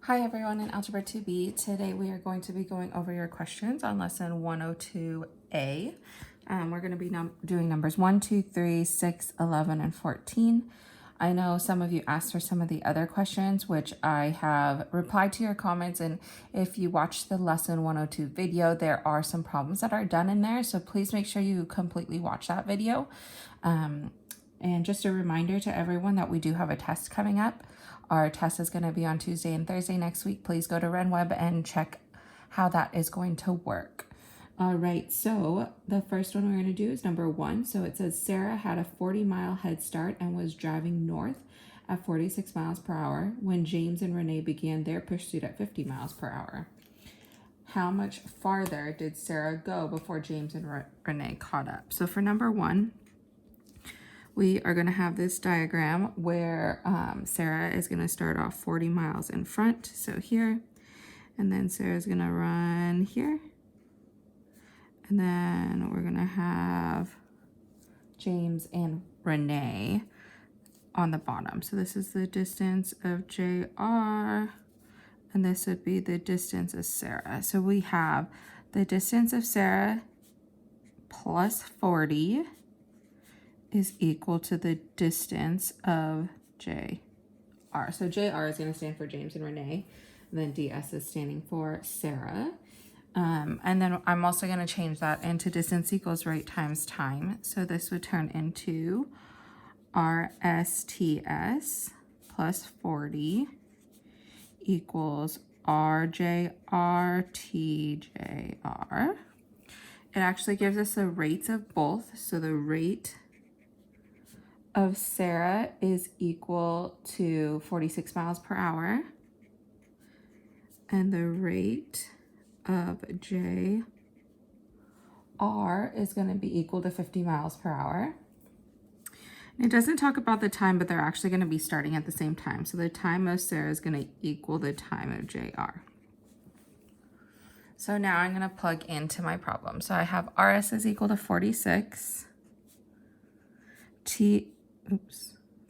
Hi everyone in Algebra 2B. Today we are going to be going over your questions on lesson 102A. We're going to be doing numbers 1, 2, 3, 6, 11, and 14. I know some of you asked for some of the other questions, which I have replied to your comments, and if you watch the lesson 102 video, there are some problems that are done in there, so please make sure you completely watch that video. And just a reminder to everyone that we do have a test coming up. Our test is going to be on Tuesday and Thursday next week. Please go to RenWeb and check how that is going to work. All right, so the first one we're going to do is number 1. So it says Sarah had a 40-mile head start and was driving north at 46 miles per hour when James and Renee began their pursuit at 50 miles per hour. How much farther did Sarah go before James and Renee caught up? So for number 1, we are going to have this diagram where Sarah is going to start off 40 miles in front, so here, and then Sarah's going to run here, and then we're going to have James and Renee on the bottom. So this is the distance of JR, and this would be the distance of Sarah. So we have the distance of Sarah plus 40 is equal to the distance of JR. So JR is going to stand for James and Renee, and then DS is standing for Sarah. And then I'm also going to change that into distance equals rate times time. So this would turn into RSTS plus 40 equals RJR TJR. It actually gives us the rates of both. So the rate of Sarah is equal to 46 miles per hour, and the rate of JR is going to be equal to 50 miles per hour. And it doesn't talk about the time, but they're actually going to be starting at the same time. So the time of Sarah is going to equal the time of JR. So now I'm going to plug into my problem. So I have RS is equal to 46.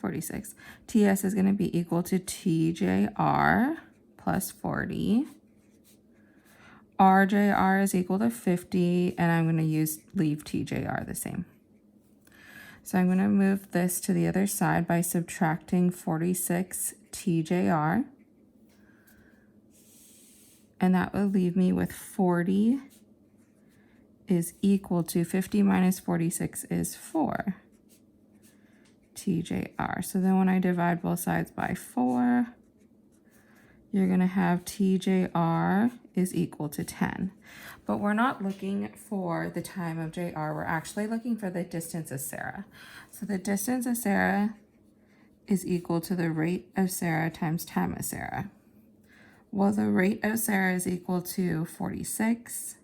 46. TS is going to be equal to TJR plus 40. RJR is equal to 50, and I'm going to leave TJR the same. So I'm going to move this to the other side by subtracting 46 TJR. And that will leave me with 40 is equal to 50 minus 46 is 4. TJR. So then when I divide both sides by 4, you're going to have TJR is equal to 10. But we're not looking for the time of JR. We're actually looking for the distance of Sarah. So the distance of Sarah is equal to the rate of Sarah times time of Sarah. Well, the rate of Sarah is equal to 46.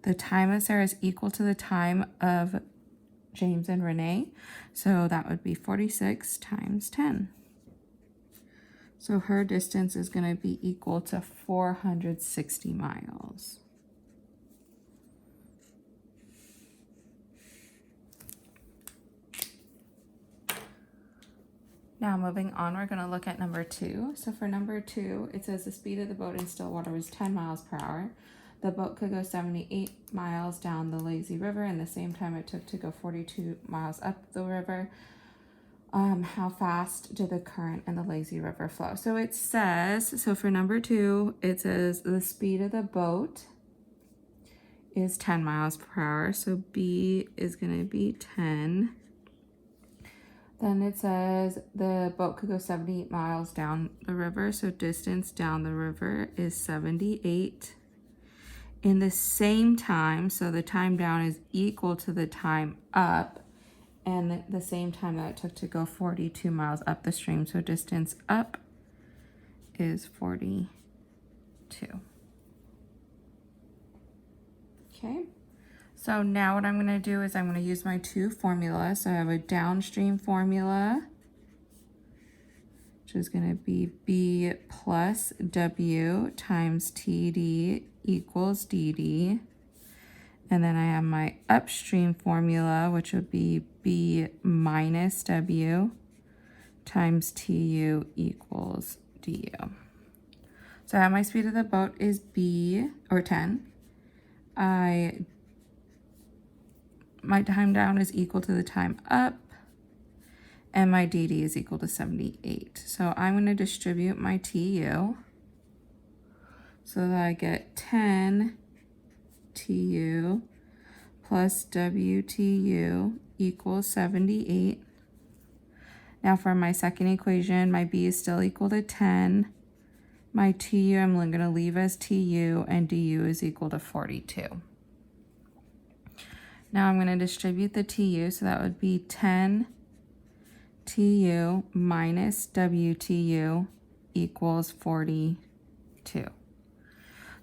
The time of Sarah is equal to the time of James and Renee, so that would be 46 times 10. So her distance is going to be equal to 460 miles. Now moving on, we're going to look at number 2. So for number 2, it says the speed of the boat in Stillwater was 10 miles per hour. The boat could go 78 miles down the lazy river in the same time it took to go 42 miles up the river. How fast did the current in the lazy river flow? So it says, so for number 2, it says the speed of the boat is 10 miles per hour. So B is going to be 10. Then it says the boat could go 78 miles down the river. So distance down the river is 78. In the same time, so the time down is equal to the time up, and the same time that it took to go 42 miles up the stream. So distance up is 42. Okay, so now what I'm going to do is I'm going to use my 2 formulas. So I have a downstream formula, which is going to be B plus W times TD equals DD. And then I have my upstream formula, which would be B minus W times TU equals DU. So I have my speed of the boat is B, or 10. My time down is equal to the time up, and my dd is equal to 78. So I'm going to distribute my TU so that I get 10 TU plus WTU equals 78. Now for my second equation, my B is still equal to 10. My TU I'm going to leave as TU, and DU is equal to 42. Now I'm going to distribute the TU, so that would be 10 TU minus WTU equals 42.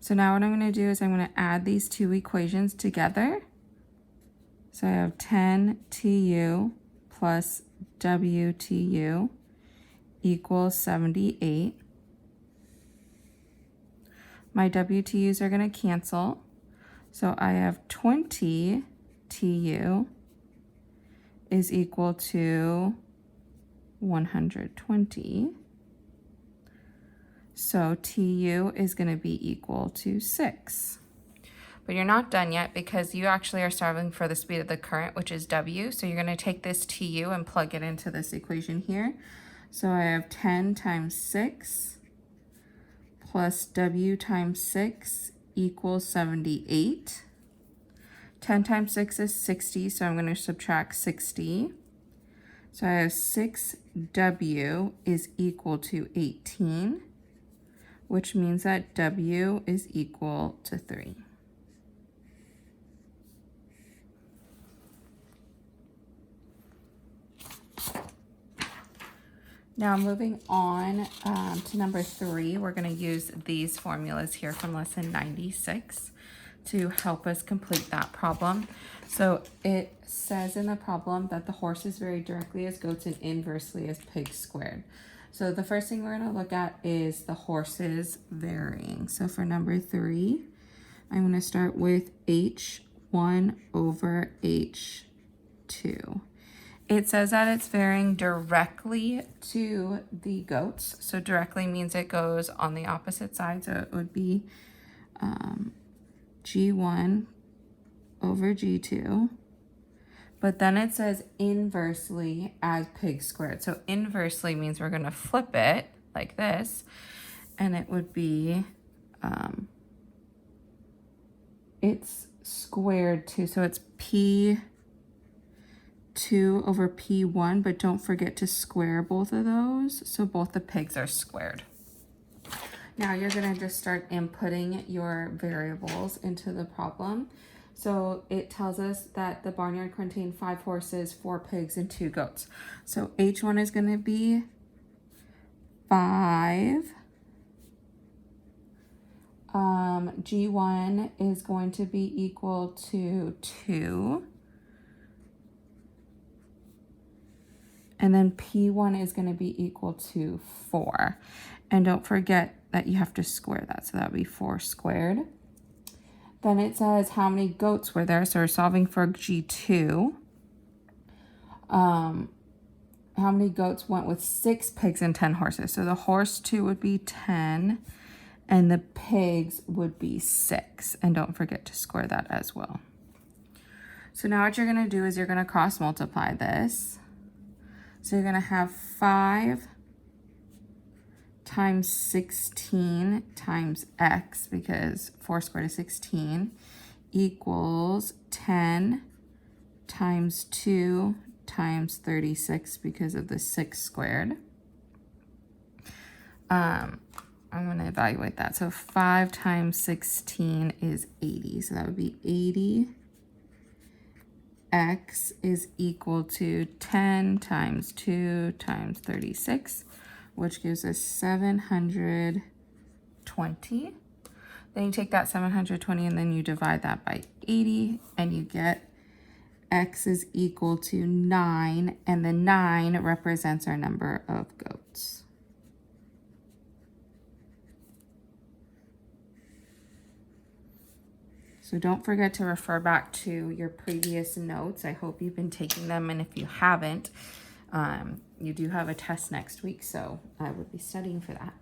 So now what I'm going to do is I'm going to add these two equations together. So I have 10 TU plus WTU equals 78. My WTUs are going to cancel. So I have 20 TU is equal to 120. So TU is going to be equal to 6. But you're not done yet because you actually are solving for the speed of the current, which is W. So you're going to take this TU and plug it into this equation here. So I have 10 times 6 plus W times 6 equals 78. 10 times 6 is 60, so I'm going to subtract 60. So I have 6W is equal to 18, which means that W is equal to 3. Now moving on to number 3, we're going to use these formulas here from lesson 96 to help us complete that problem. So it says in the problem that the horses vary directly as goats and inversely as pigs squared. So the first thing we're going to look at is the horses varying. So for number 3, I'm going to start with H1 over H2. It says that it's varying directly to the goats. So directly means it goes on the opposite side. So it would be G1 over G2. But then it says inversely as pig squared. So inversely means we're going to flip it like this. And it would be, it's squared too. So it's P2 over P1, but don't forget to square both of those. So both the pigs are squared. Now you're going to just start inputting your variables into the problem. So it tells us that the barnyard contained 5 horses, 4 pigs, and 2 goats. So H1 is going to be 5. G1 is going to be equal to 2. And then P1 is going to be equal to 4. And don't forget that you have to square that. So that would be 4 squared. Then it says how many goats were there. So we're solving for G2. How many goats went with 6 pigs and 10 horses? So the horse 2 would be 10. And the pigs would be 6. And don't forget to square that as well. So now what you're going to do is you're going to cross multiply this. So you're going to have 5 times 16 times x, because 4 squared is 16, equals 10 times 2 times 36 because of the 6 squared. I'm going to evaluate that. So 5 times 16 is 80. So that would be 80. X is equal to 10 times 2 times 36, which gives us 720. Then you take that 720 and then you divide that by 80, and you get X is equal to 9, and the 9 represents our number of goats. So don't forget to refer back to your previous notes. I hope you've been taking them, and if you haven't, you do have a test next week, so I would be studying for that.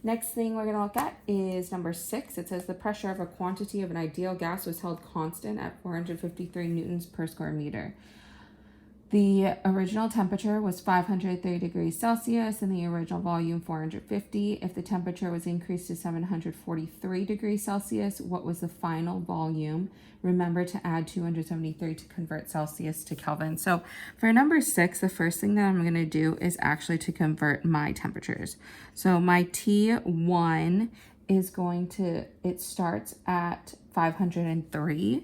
Next thing we're going to look at is number 6. It says the pressure of a quantity of an ideal gas was held constant at 453 newtons per square meter. The original temperature was 530 degrees Celsius and the original volume 450. If the temperature was increased to 743 degrees Celsius, what was the final volume? Remember to add 273 to convert Celsius to Kelvin. So for number 6, the first thing that I'm going to do is actually to convert my temperatures. So my T1 is it starts at 503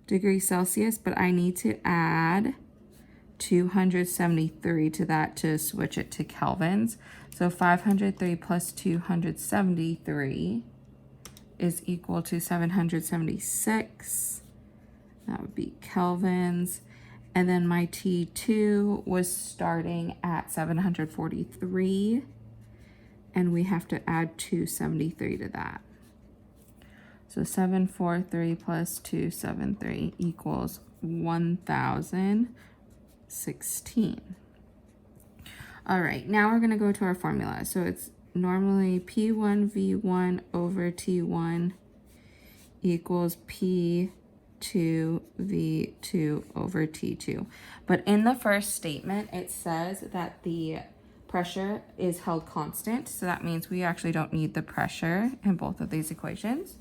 degrees Celsius, but I need to add 273 to that to switch it to kelvins. So 503 plus 273 is equal to 776. That would be kelvins. And then my T2 was starting at 743, and we have to add 273 to that. So 743 plus 273 equals 1016. All right, now we're going to go to our formula. So it's normally P1 V1 over T1 equals P2 V2 over T2. But in the first statement, it says that the pressure is held constant. So that means we actually don't need the pressure in both of these equations.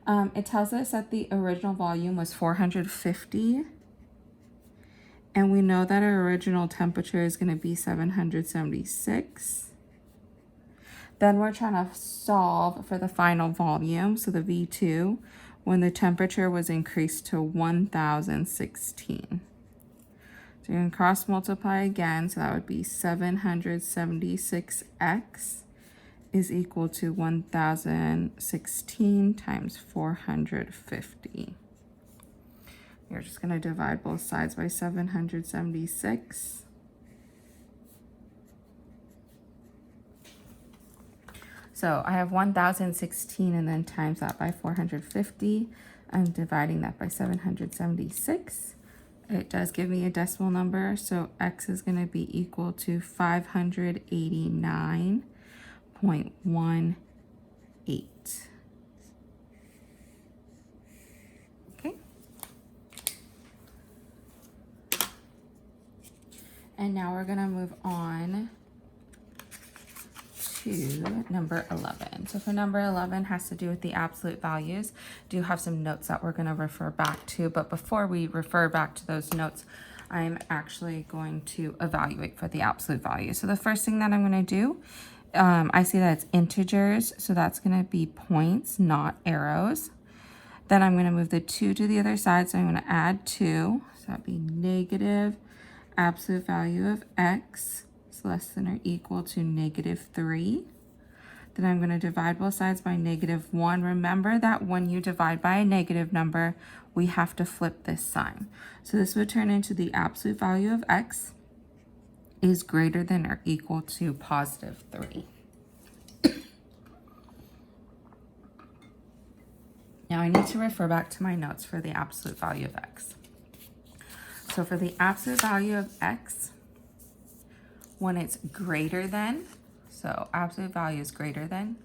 It tells us that the original volume was 450. And we know that our original temperature is going to be 776. Then we're trying to solve for the final volume, so the V2, when the temperature was increased to 1016. So you're going to cross multiply again, so that would be 776x is equal to 1016 times 450. You're just going to divide both sides by 776. So I have 1016 and then times that by 450. I'm dividing that by 776. It does give me a decimal number, so x is going to be equal to 589.18. And now we're going to move on to number 11. So for number 11 has to do with the absolute values. Do have some notes that we're going to refer back to, but before we refer back to those notes, I'm actually going to evaluate for the absolute value. So the first thing that I'm going to do, I see that it's integers, so that's going to be points, not arrows. Then I'm going to move the 2 to the other side, so I'm going to add 2, so that'd be negative absolute value of x is less than or equal to -3. Then I'm going to divide both sides by -1. Remember that when you divide by a negative number, we have to flip this sign. So this would turn into the absolute value of x is greater than or equal to +3. Now I need to refer back to my notes for the absolute value of x. So for the absolute value of x, when it's greater than, so absolute value is greater than,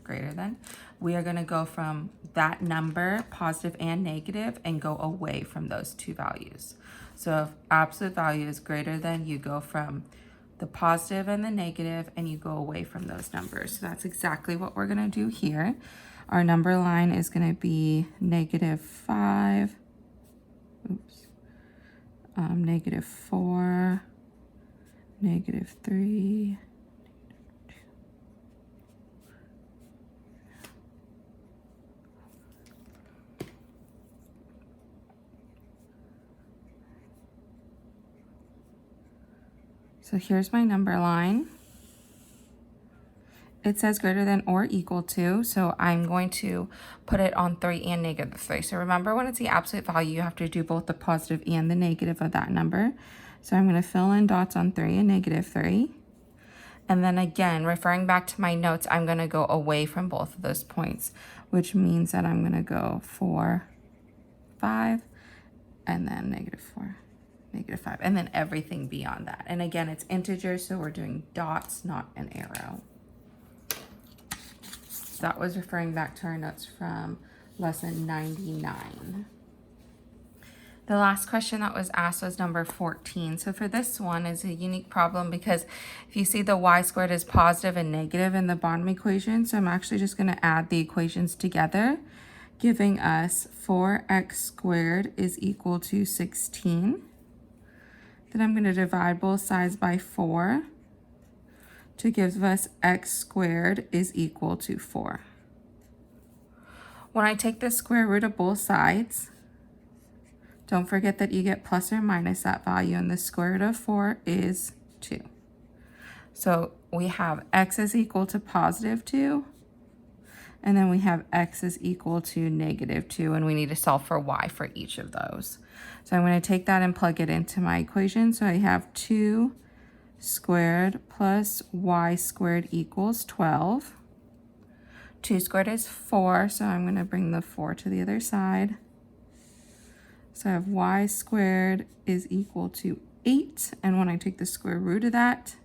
we are going to go from that number, positive and negative, and go away from those two values. So if absolute value is greater than, you go from the positive and the negative, and you go away from those numbers. So that's exactly what we're going to do here. Our number line is going to be -5, -4, -3, so here's my number line. It says greater than or equal to, so I'm going to put it on 3 and -3. So remember, when it's the absolute value, you have to do both the positive and the negative of that number. So I'm going to fill in dots on 3 and -3. And then again, referring back to my notes, I'm going to go away from both of those points, which means that I'm going to go 4, 5, and then -4, -5, and then everything beyond that. And again, it's integers, so we're doing dots, not an arrow. So that was referring back to our notes from lesson 99. The last question that was asked was number 14. So for this one is a unique problem because if you see the y squared is positive and negative in the bottom equation, so I'm actually just going to add the equations together, giving us 4x squared is equal to 16. Then I'm going to divide both sides by 4 to give us x squared is equal to 4. When I take the square root of both sides, don't forget that you get plus or minus that value, and the square root of 4 is 2. So we have x is equal to positive 2, and then we have x is equal to negative 2, and we need to solve for y for each of those. So I'm going to take that and plug it into my equation. So I have 2 squared plus y squared equals 12. 2 squared is 4, so I'm going to bring the 4 to the other side. So I have y squared is equal to 8, and when I take the square root of that,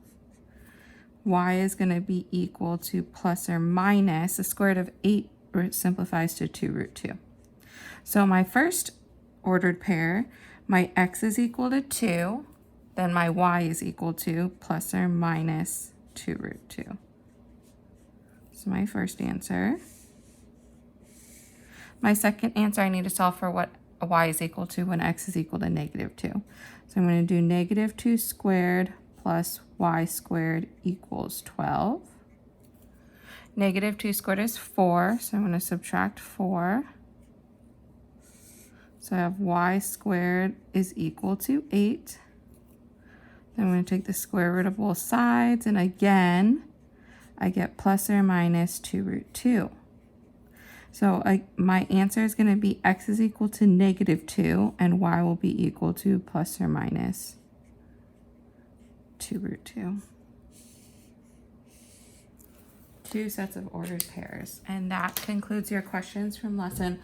y is going to be equal to plus or minus, the square root of 8 simplifies to 2 root 2. So my first ordered pair, my x is equal to 2, then my y is equal to plus or minus 2 root 2. So my first answer. My second answer, I need to solve for what y is equal to when x is equal to negative 2. So I'm going to do negative 2 squared plus y squared equals 12. Negative 2 squared is 4, so I'm going to subtract 4. So I have y squared is equal to 8. Then I'm going to take the square root of both sides, and again, I get plus or minus 2 root 2. So my answer is going to be x is equal to negative 2, and y will be equal to plus or minus 2 root 2. Two sets of ordered pairs. And that concludes your questions from lesson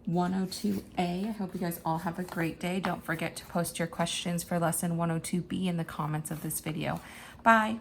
102A. I hope you guys all have a great day. Don't forget to post your questions for lesson 102B in the comments of this video. Bye.